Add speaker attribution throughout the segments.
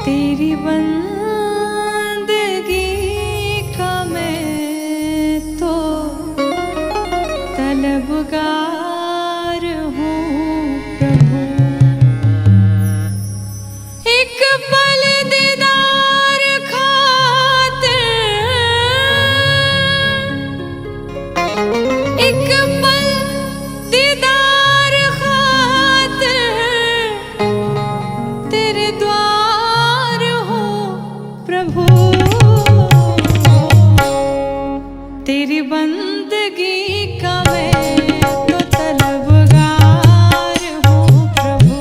Speaker 1: तेरी बंदगी का मैं तो तलबगार हूँ प्रभु। एक पल दीदार खातिर, एक पल दीदार खातिर तेरे द्वार हूँ प्रभु। तेरी बंदगी का मैं तो तलबगार हूँ प्रभु।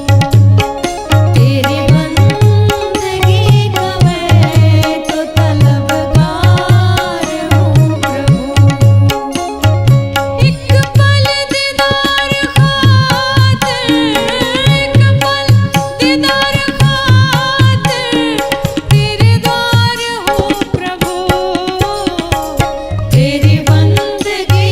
Speaker 1: तेरी बंदगी का मैं तो तलबगार हूँ प्रभु। एक पल दीदार खातिर, एक पल दीदार खातिर तेरे द्वार हूँ प्रभु। तेरी बंदगी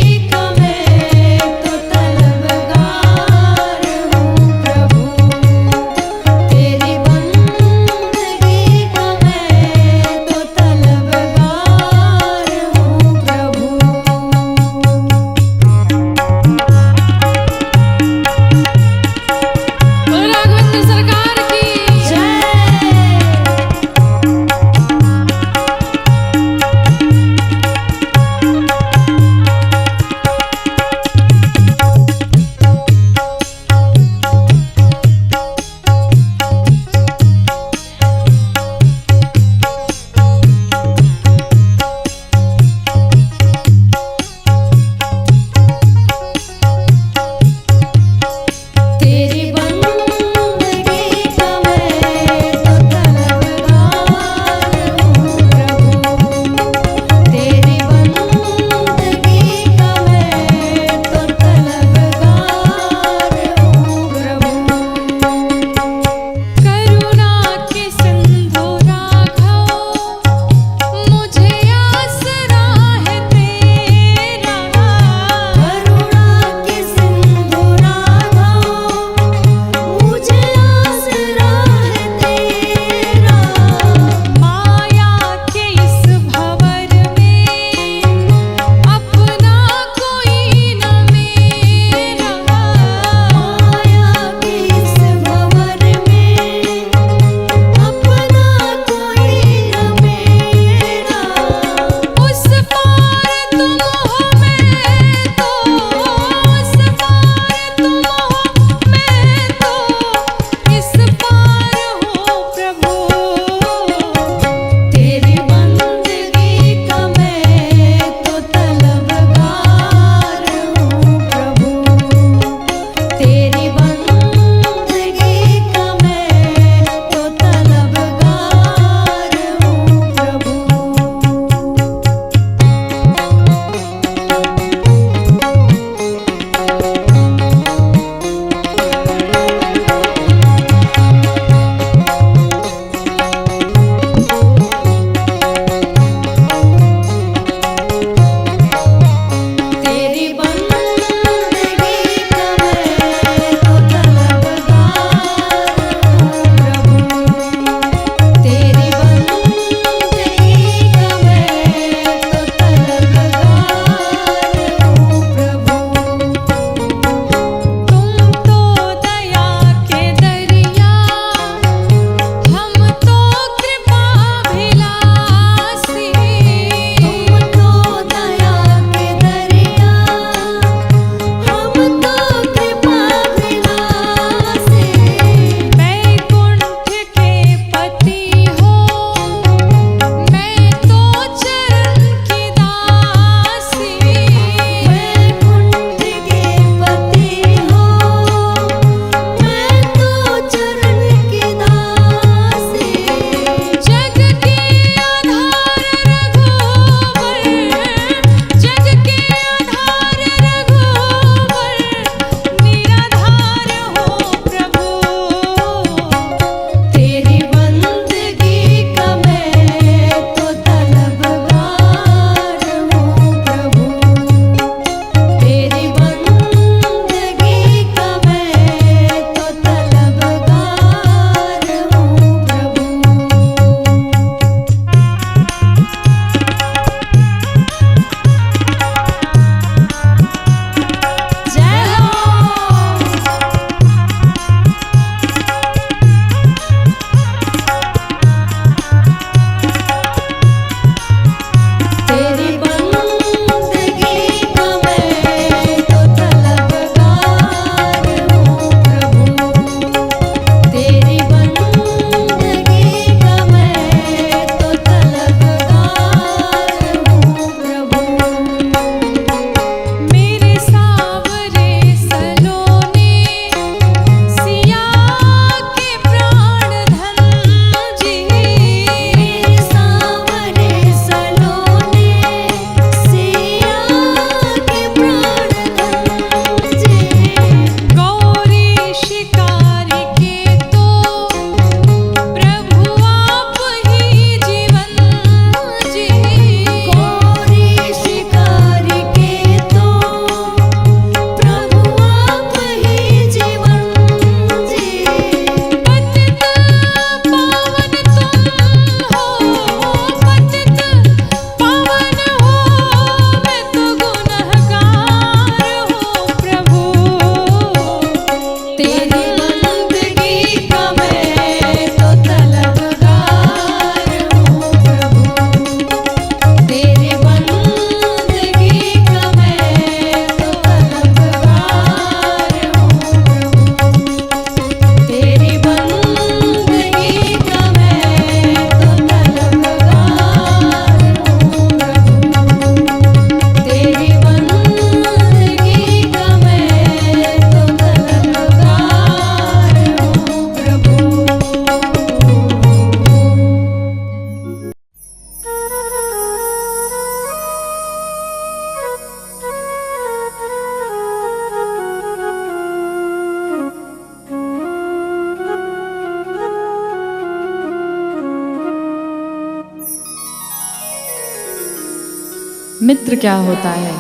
Speaker 2: मित्र क्या होता है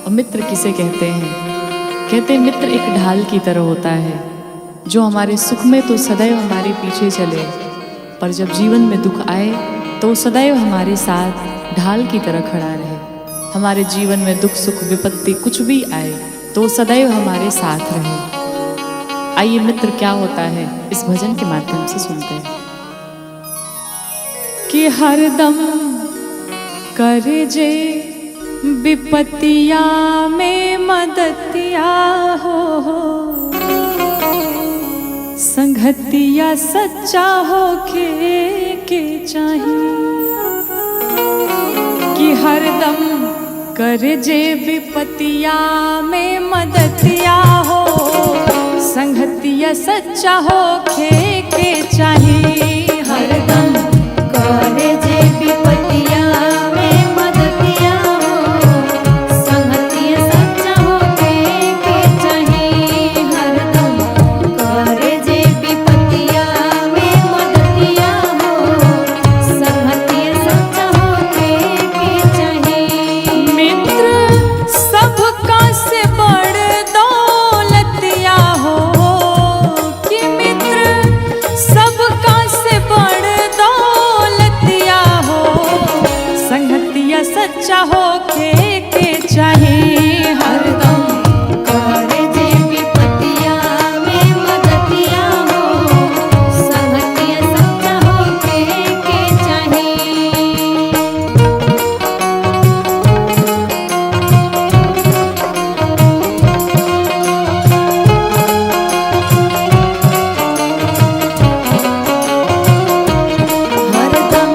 Speaker 2: और मित्र किसे कहते हैं? कहते हैं मित्र एक ढाल की तरह होता है जो हमारे सुख में तो सदैव हमारे पीछे चले, पर जब जीवन में दुख आए तो सदैव हमारे साथ ढाल की तरह खड़ा रहे। हमारे जीवन में दुख सुख विपत्ति कुछ भी आए तो सदैव हमारे साथ रहे। आइए मित्र क्या होता है इस भजन के माध्यम से सुनते हैं। कि हरदम कर जे विपत्तिया में मदतिया हो, संगतिया सच्चा हो के चाहिए। कि हरदम कर जे विपत्तिया में मदतिया हो, संगतिया सच्चा हो के चाहिए।
Speaker 1: हरदम कर जे विपत्तिया में मदतिया हो, संगतिया सच्चा हो के चाहिए। हरदम कर जे विपत्तिया में मदतिया हो, संगतिया सच्चा हो के चाहिए।
Speaker 2: मित्र सबका से बड़ दौलतिया हो, कि मित्र सबका से बड़ दौलतिया हो, संगतिया सच्चा हो के चाहिए।
Speaker 1: हरदम कर जे विपत्तिया में मदतिया हो, संगतिया सच्चा हो के चाहिए। हरदम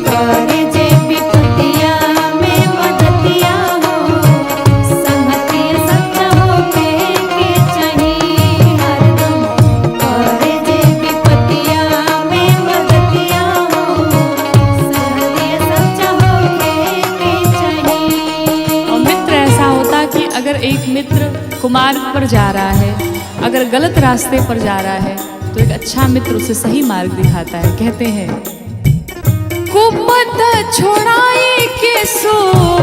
Speaker 1: कर जे विपत्तिया में मदतिया हो, संगतिया सच्चा हो के चाहिए। हरदम कर जे विपत्तिया में मदतिया हो, संगतिया सच्चा हो के चाहिए।
Speaker 2: और मित्र ऐसा होता कि अगर एक मित्र कुमार्ग पर जा रहा है, अगर गलत रास्ते पर जा रहा है तो एक अच्छा मित्र उसे सही मार्ग दिखाता है। कहते हैं कुपथ छोड़ाए के सो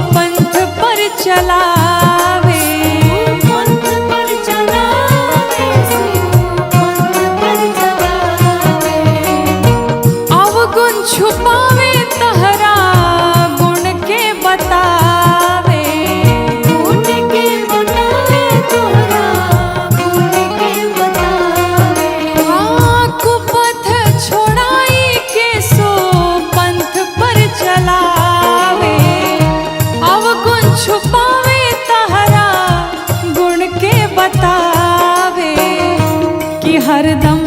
Speaker 2: पंथ पर चलावे,
Speaker 1: पंथ पर चलावे, पंथ पर चलावे।
Speaker 2: अवगुण छुपावे तहरा गुण के बतावे।
Speaker 1: गुण के बतावे तोहरा, गुण के बतावे।
Speaker 2: कुपथ छोड़ाई के सो पंथ पर चलावे, अवगुण छुपावे तहरा गुण के बतावे। कि हरदम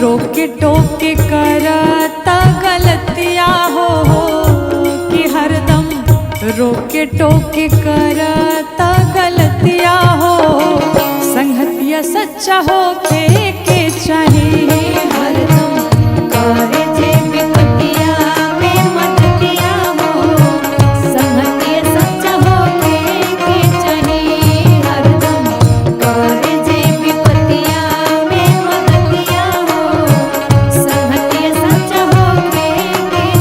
Speaker 2: रोके टोके करता गलतिया हो, कि हरदम रोके टोके करता गलतिया हो, संगतिया सच्चा हो के चाहिए।
Speaker 1: हरदम कर जे विपत्तिया में मदतिया हो, संगतिया सच्चा हो के चाहिए। हरदम कर जे विपत्तिया में मदतिया हो, संगतिया सच्चा हो के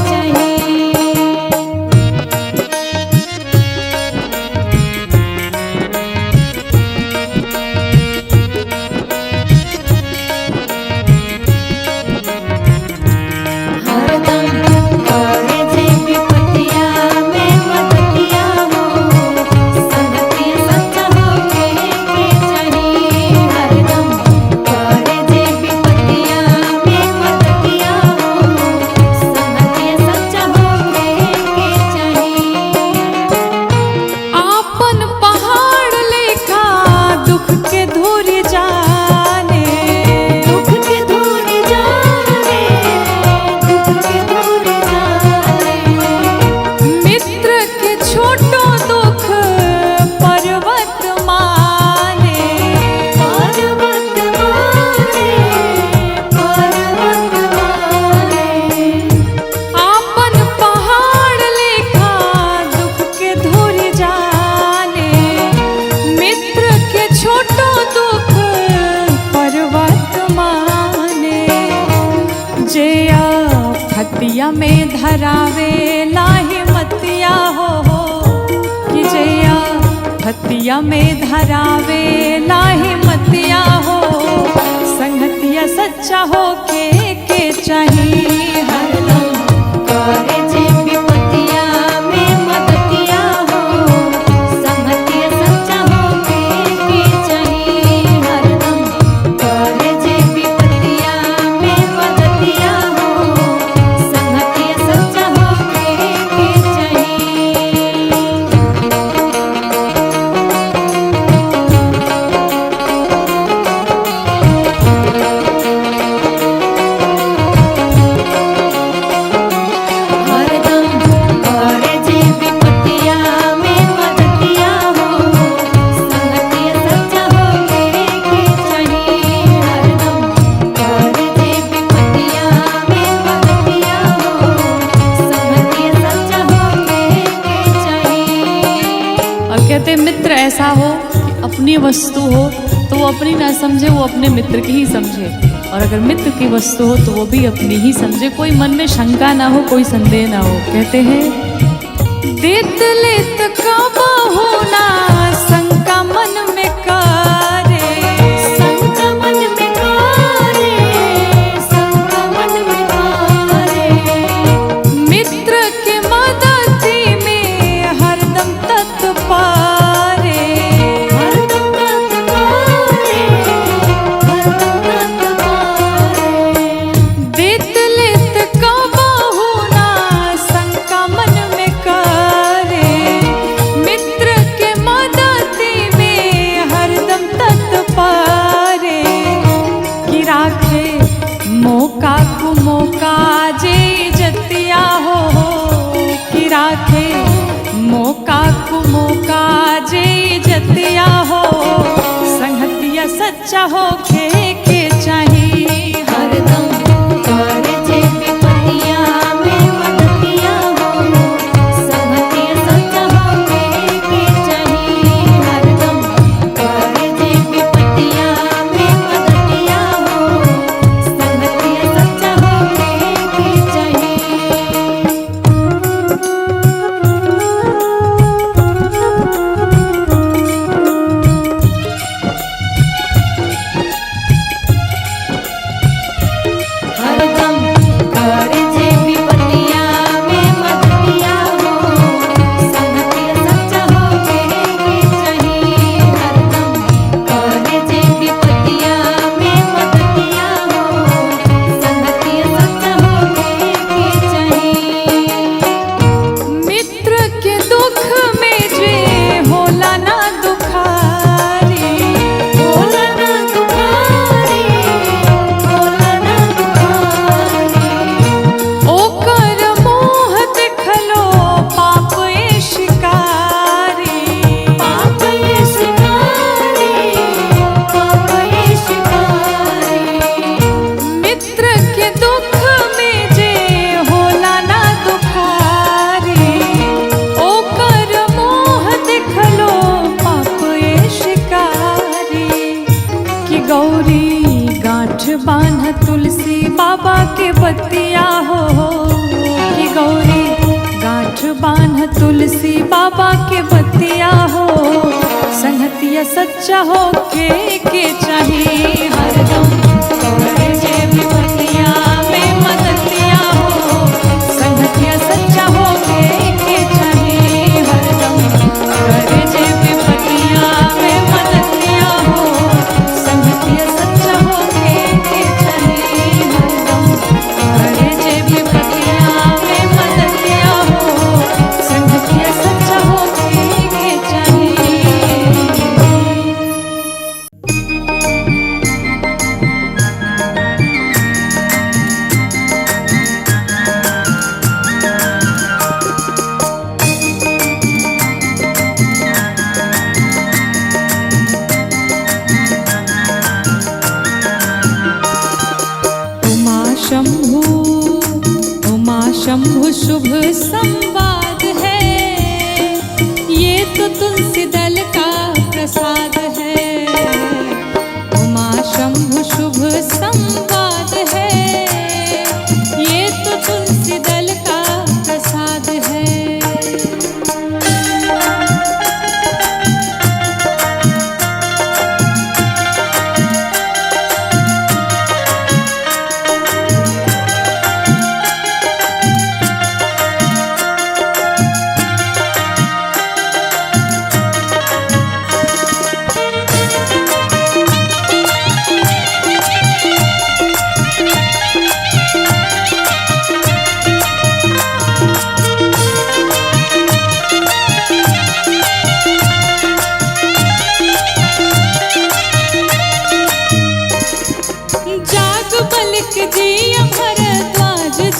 Speaker 1: चाहिए।
Speaker 2: में धरावे लाही मतिया हो, खतिया में धरावे लाहे मतिया हो, संगतिया सच्चा हो के चाहिए
Speaker 1: हरदम करे जे विपतिया में मदतिया हो, संगतिया सच्चा हो के चाहिए। हरदम करे जे विपतिया में मदतिया हो, संगतिया सच्चा हो के चाहिए। हरदम करे जे विपतिया में मदतिया हो, संगतिया सच्चा हो के चाहिए। हरदम करे जे विपतिया में मदतिया हो, संगतिया सच्चा हो के चाहिए।
Speaker 2: और कहते मित्र ऐसा हो कि अपनी वस्तु हो तो वो अपनी ना समझे, वो अपने मित्र की ही समझे, और अगर मित्र की वस्तु हो तो वो भी अपनी ही समझे, कोई मन में शंका ना हो, कोई संदेह ना हो। कहते हैं देत लेत काबा होना शंका मन में करे,
Speaker 1: शंका मन में करे, शंका मन में करे।
Speaker 2: मित्र के मदति में हरदम तत्पारे,
Speaker 1: हरदम तत्पारे, हरदम तत्पारे।
Speaker 2: देत लेत काबा होना शंका मन में करे, मित्र के मदति में हरदम तत्पारे, कि राखे मौका को मौका जे जतिया हो, कि राखे मौका को मौका जे जतिया हो, संगतिया सच्चा हो के चाहिए।
Speaker 1: हरदम करे जे विपतिया में मदतिया हो, संगतिया सच्चा हो के चाहिए। हरदम करे जे विपतिया में मदतिया हो, संगतिया सच्चा हो के चाहिए। हरदम करे जे विपतिया में मदतिया हो, संगतिया सच्चा हो के चाहिए। हरदम करे जे विपतिया में मदतिया हो, संगतिया सच्चा हो के चाहिए।
Speaker 2: मित्र के दुख में जे होला ना दुखारी,
Speaker 1: होला ना दुखारी, होला ना दुखारी।
Speaker 2: ओकर मोह देखलो पाप ए शिकारी,
Speaker 1: पाप ये शिकारी, पाप ये शिकारी।
Speaker 2: मित्र के दुख में जे होला ना दुखारी, ओकर मोह देखलो पाप ए शिकारी, कि गौरी गांठ बांध तुलसी बाबा के बतिया हो, कि गौरी गांठ बांध तुलसी बाबा के बतिया हो, संगतिया सच्चा हो के चाहिए। हरदम करे जे विपतिया में मदतिया हो, संगतिया सच्चा हो के चाहिए। हरदम करे जे विपतिया में मदतिया हो, संगतिया सच्चा हो के चाहिए। हरदम करे जे विपतिया में मदतिया हो, संगतिया सच्चा हो के चाहिए। शंभु शुभ संवाद है, ये तो तुलसी दल का प्रसाद है। उमा शंभु शुभ संवाद है, ये तो तुलसी दल का प्रसाद है।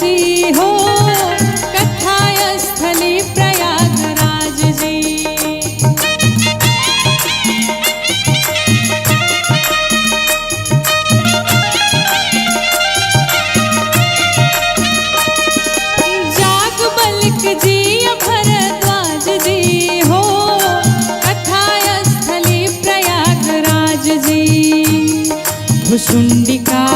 Speaker 1: जी हो, कथा स्थली प्रयागराज जी। जागबल्क जी भरद्वाज जी हो, कथा स्थली प्रयागराज जी। भुसुंडिका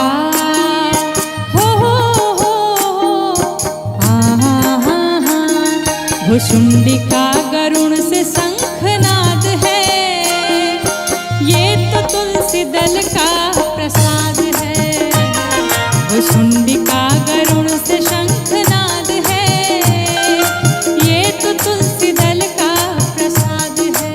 Speaker 1: भुसुंडिका गरुण से शंखनाद है, ये तो तुलसी दल का प्रसाद है। भुसुंडिका गरुण से शंखनाद है, ये तो तुलसी दल का प्रसाद है।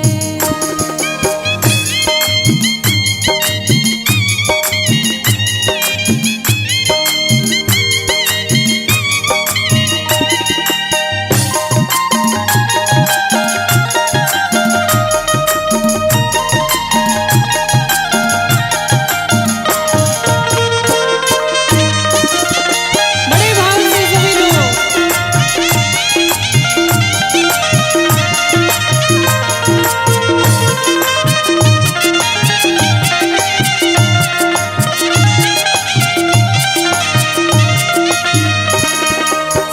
Speaker 1: बड़े भाव से सभी लोग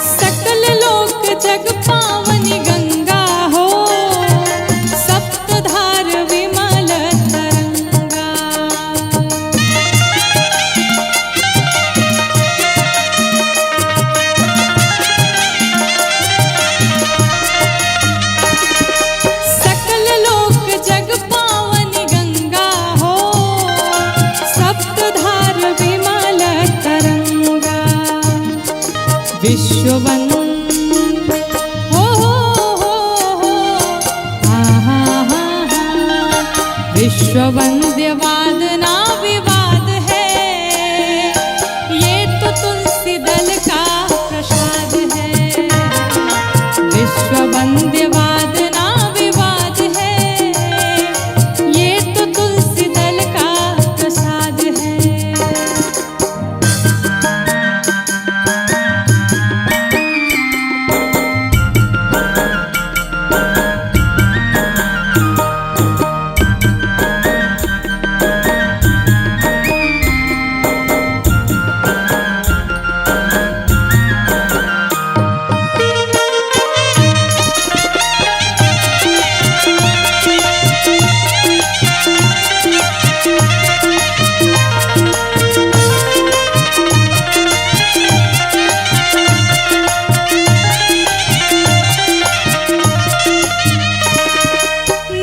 Speaker 1: सकल लोक जग पावनी गंगा हो, सप्तधार विमल तरंगा। सकल लोक जग पावनी गंगा हो, सप्तधार विमल तरंगा। विश्ववंद विश्ववंद्य वादना विवाद है, ये तो तुलसी दल का प्रसाद है। विश्ववंद्य वादना विवाद है, ये तो तुलसी दल का प्रसाद है।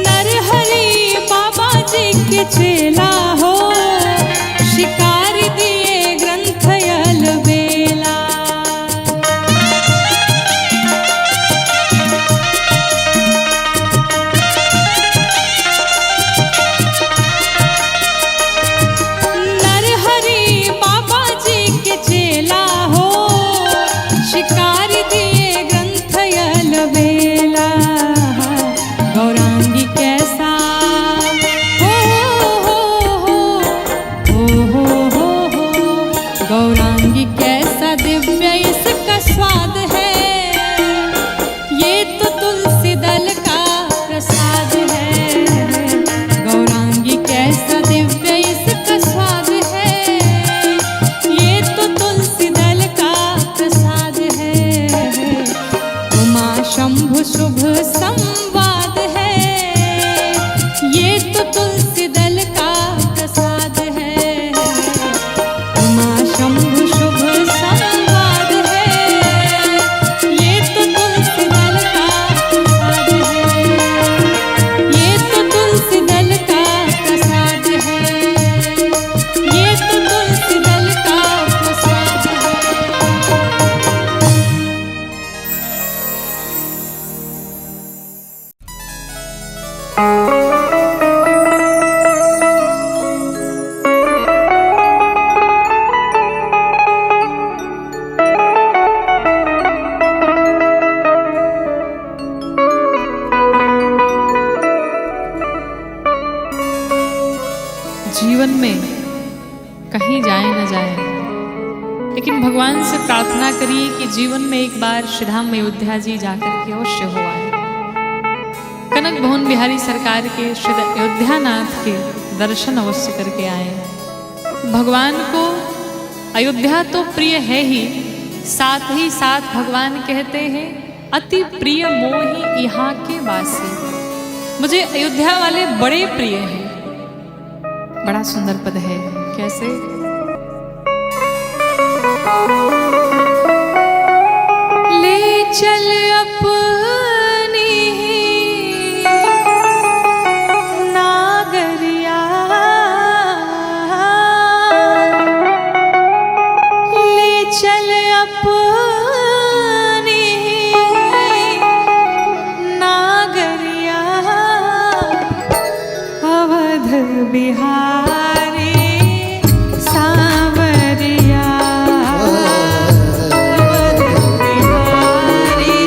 Speaker 1: नरहरि बाबा जी के चेला हो, शिकार दिए ग्रंथ अलबेला। नरहरि बाबा जी के चेला हो, शिकार दिए ग्रंथ अलबेला। गौरांगी कैसा गौरांगी कैसा दिव्य इसका स्वाद है, ये तो तुलसी दल का प्रसाद है। गौरांगी कैसा दिव्य इसका स्वाद है, ये तो तुलसी दल का प्रसाद है। उमा शंभु शुभ संवाद है, ये तो तुलसी दल का प्रसाद है। उमा शंभु शुभ संवाद है,
Speaker 2: लेकिन भगवान से प्रार्थना करिए कि जीवन में एक बार श्रीधाम अयोध्या जी जाकर के अवश्य हो आए। कनक भवन बिहारी सरकार के श्री अयोध्यानाथ के दर्शन अवश्य करके आए। भगवान को अयोध्या तो प्रिय है ही साथ भगवान कहते हैं अति प्रिय मोहि यहाँ के वासी। मुझे अयोध्या वाले बड़े प्रिय हैं। बड़ा सुंदर पद है। कैसे? ले चल अपनी नागरिया, ले चल अपनी नागरिया, अवध बिहारी सांवरिया, अवध बिहारी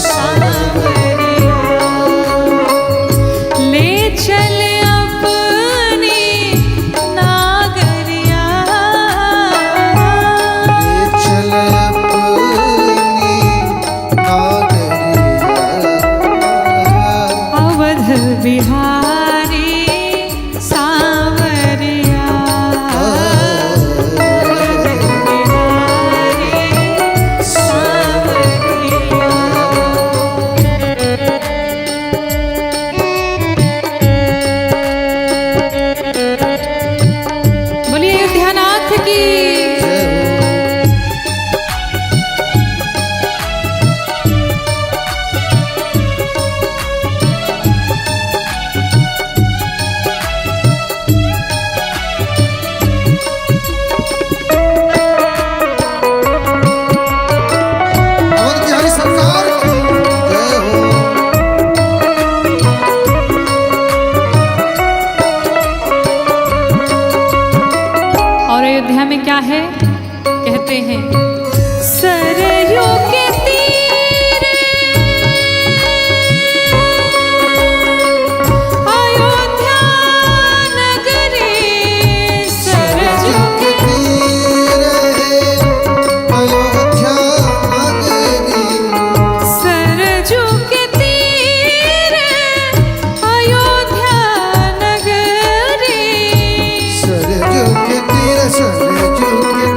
Speaker 2: सांवरिया, ले चल अपनी नागरिया,
Speaker 3: चल अपनी नागरिया,
Speaker 1: अवध बिहारी सांवरिया, अवध बिहारी सांवरिया। बोलिए अयोध्यानाथ की।
Speaker 3: अवध बिहारी सरकार की जय हो।
Speaker 2: और अयोध्या में क्या है? कहते हैं
Speaker 1: सरयू के तीरे अयोध्या नगरी, सरयू के सरयू के तीरे अयोध्या नगरी,
Speaker 3: सरजू के तीर सरजू के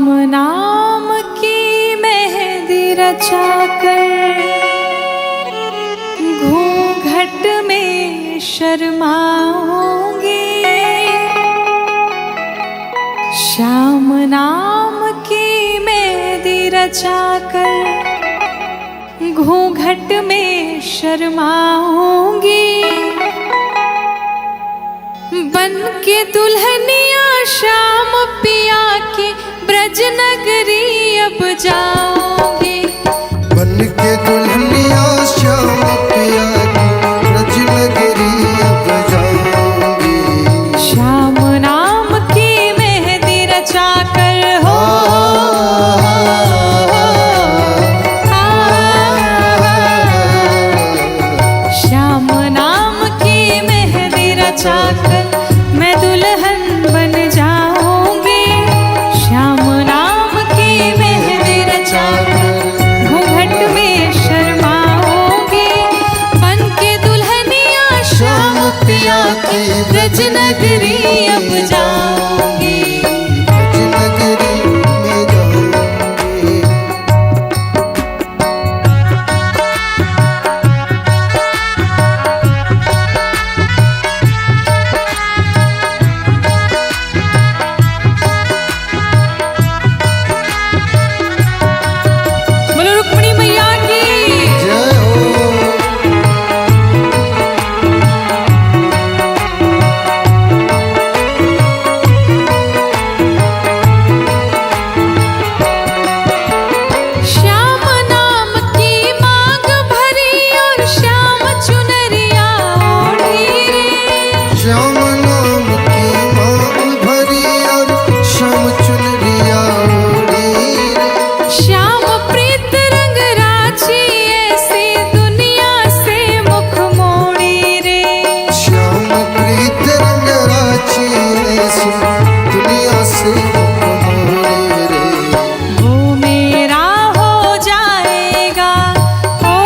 Speaker 1: नाम की मेहंदी रचाकर घूंघट में शर्माऊंगी। श्याम नाम की मेहंदी रचाकर घूंघट में शर्माऊंगी। बन के दुल्हनिया श्याम पिया के ब्रज नगरी अब जाऊंगी।
Speaker 3: बन के दुल्हनिया श्याम पिया की ब्रज नगरी अब जाऊंगी।
Speaker 1: श्याम नाम की मेहंदी रचाकर हो श्याम नाम की मेहंदी रचाकर मैं दुल्हन बन जाऊंगी। श्याम नाम की मेहंदी रचाकर घूंघट में शर्माऊंगी। बन के दुल्हनिया श्याम पिया की ब्रज नगरी अब जाऊंगी।
Speaker 3: ब्रज नगरी में जाऊंगी।
Speaker 1: बोलो रुक्मिणी मैया की।
Speaker 3: जय हो।
Speaker 1: श्याम नाम की मांग भरी और श्याम चुनरिया ओढ़ी रे।
Speaker 3: श्याम नाम की मांग भरी और श्याम चुनरिया ओढ़ी रे।
Speaker 1: श्याम प्रीत रंग राची ऐसी दुनिया से मुख मोड़ी रे।
Speaker 3: श्याम प्रीत रंग राची ऐसी दुनिया से मुख मोड़े रे।
Speaker 1: वो मेरा हो जाएगा हो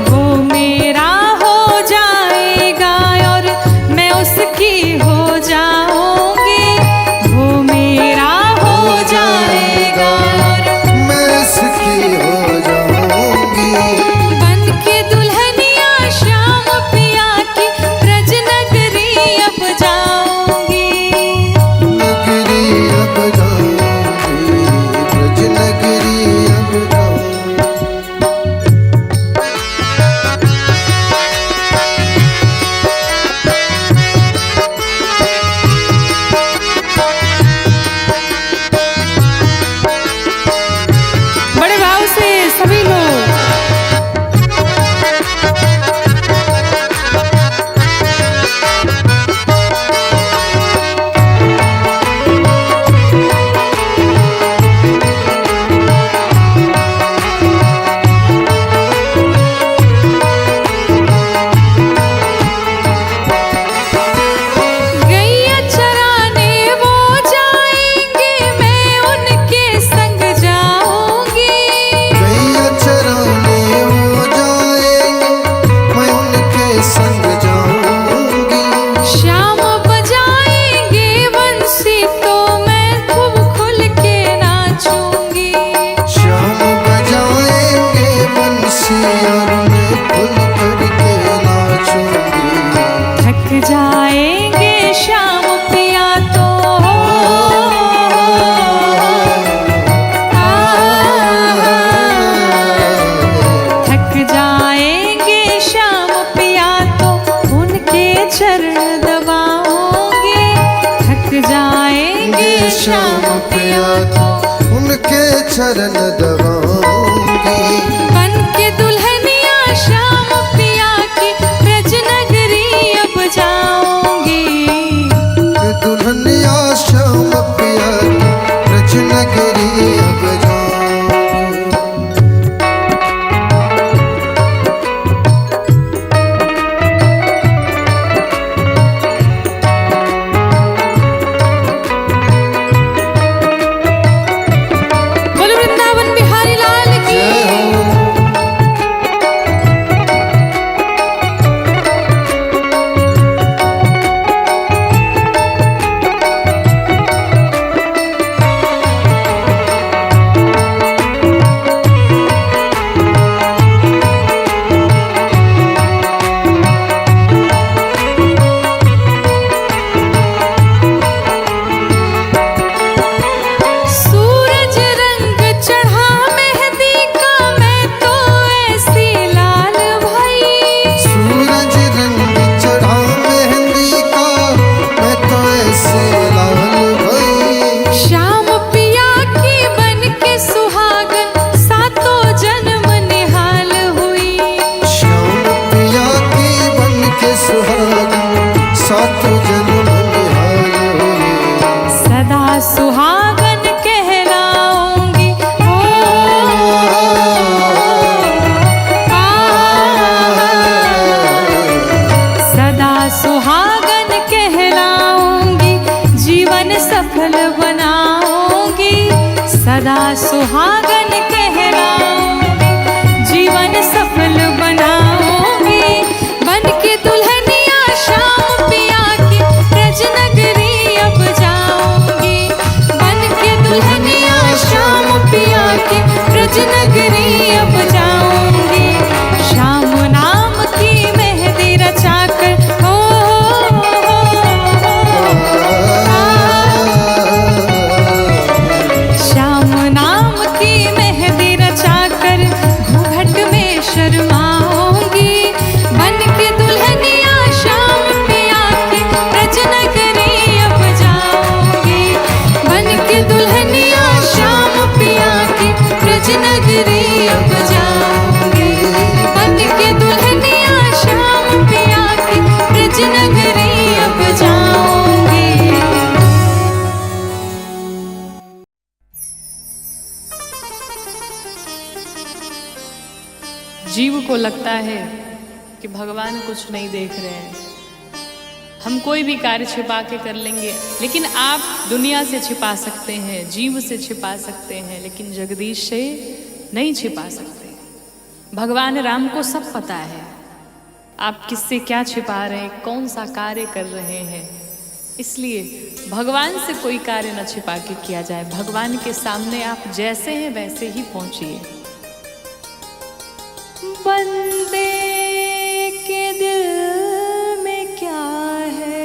Speaker 1: वो मेरा हो जाएगा और मैं उसकी हो जाऊंगी। वो मेरा हो जाएगा और
Speaker 3: मैं इसकी हो जाऊंगी।
Speaker 1: बन के दुल्हनिया श्याम पिया की ब्रज नगरी अब जाऊंगी।
Speaker 3: नगरी अब जाऊंगी। ब्रज नगरी अब जाऊंगी।
Speaker 1: बड़े भाव से सभी लोग गैया चराने वो जाएंगे मैं उनके संग जाऊंगी।
Speaker 3: गैया चराने वो जाएंगे मैं उनके संग जाऊंगी।
Speaker 1: श्याम बजाएंगे बंसी तो मैं खूब खुल के नाचूंगी।
Speaker 3: श्याम बजाएंगे बंसी और मैं खुल करके नाचूंगी।
Speaker 1: थक जाएंगे श्याम पिया तो थक जाएंगे श्याम पिया तो उनके चरण दबाओगे। थक जाएंगे श्याम पिया तो
Speaker 3: उनके चरण दबाऊंगी।
Speaker 1: बन के दुल्हनिया श्याम पिया की ब्रज नगरी अब जाऊंगी।
Speaker 3: दुल्हनिया श्याम पिया की ब्रज नगरी अब जाऊंगी।
Speaker 1: बोलो वृंदावन बिहारी ब्रज नगरी अब जाऊंगी, बन के दुल्हनिया श्याम पिया की ब्रज नगरी अब जाऊंगी।
Speaker 2: जीव को लगता है कि भगवान कुछ नहीं देख रहे हैं, हम कोई भी कार्य छिपा के कर लेंगे, लेकिन आप दुनिया से छिपा सकते हैं, जीव से छिपा सकते हैं, लेकिन जगदीश से नहीं छिपा सकते। भगवान राम को सब पता है आप किससे क्या छिपा रहे हैं, कौन सा कार्य कर रहे हैं। इसलिए भगवान से कोई कार्य न छिपा के किया जाए, भगवान के सामने आप जैसे हैं वैसे ही पहुंचिए।
Speaker 1: बंदे के दिल में क्या है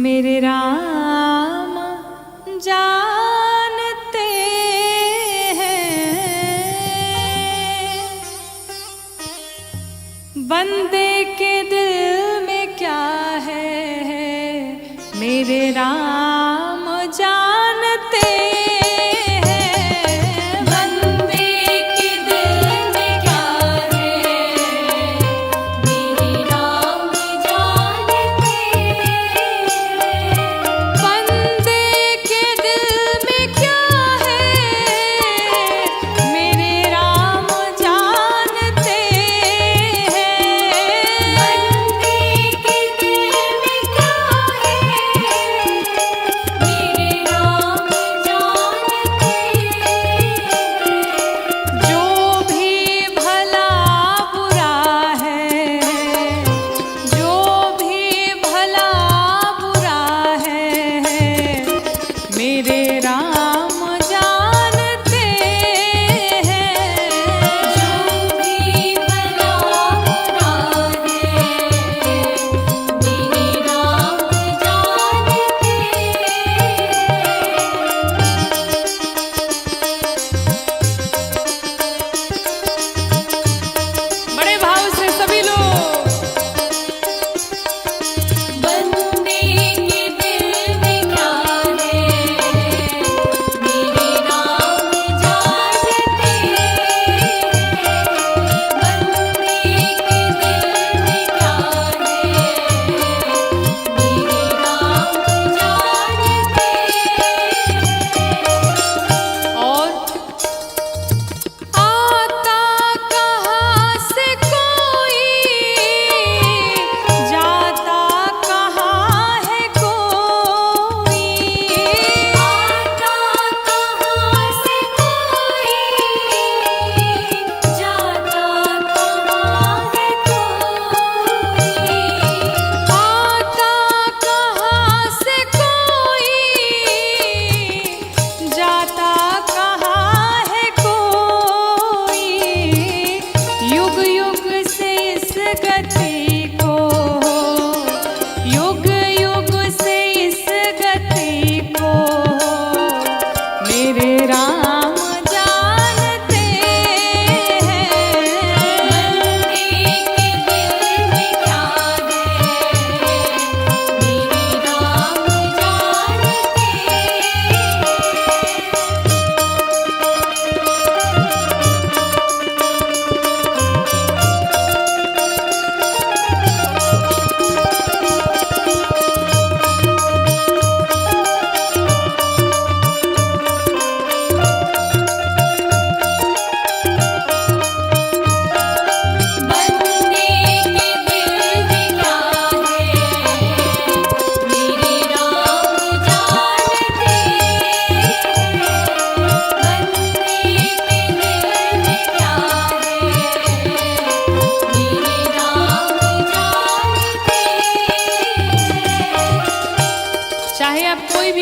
Speaker 1: मेरे राम जानते हैं, बंदे के दिल में क्या है मेरे राम जानते हैं।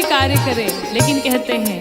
Speaker 2: कार्य करें, लेकिन कहते हैं